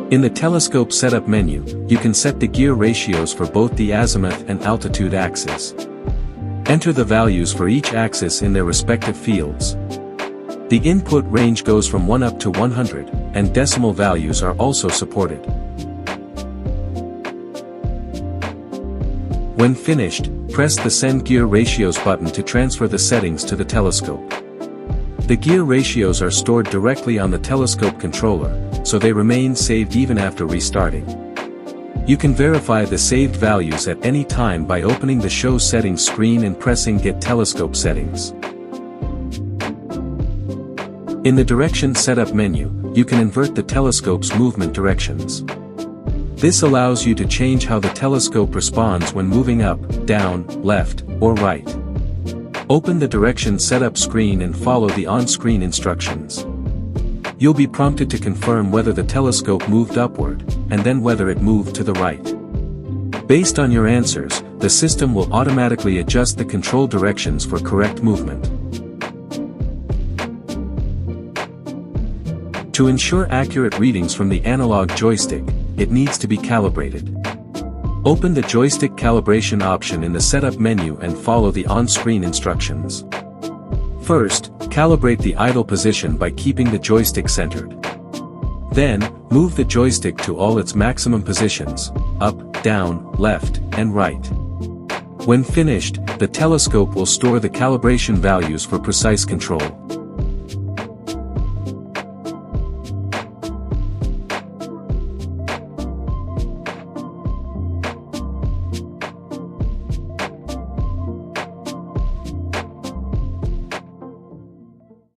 In the telescope setup menu, you can set the gear ratios for both the azimuth and altitude axes. Enter the values for each axis in their respective fields. The input range goes from 1 up to 100, and decimal values are also supported. When finished, press the Send Gear Ratios button to transfer the settings to the telescope. The gear ratios are stored directly on the telescope controller, so they remain saved even after restarting. You can verify the saved values at any time by opening the Show Settings screen and pressing Get Telescope Settings. In the Direction Setup menu, you can invert the telescope's movement directions. This allows you to change how the telescope responds when moving up, down, left, or right. Open the Direction Setup screen and follow the on-screen instructions. You'll be prompted to confirm whether the telescope moved upward, and then whether it moved to the right. Based on your answers, the system will automatically adjust the control directions for correct movement. To ensure accurate readings from the analog joystick, it needs to be calibrated. Open the joystick calibration option in the setup menu and follow the on-screen instructions. First, calibrate the idle position by keeping the joystick centered. Then, move the joystick to all its maximum positions, up, down, left, and right. When finished, the telescope will store the calibration values for precise control.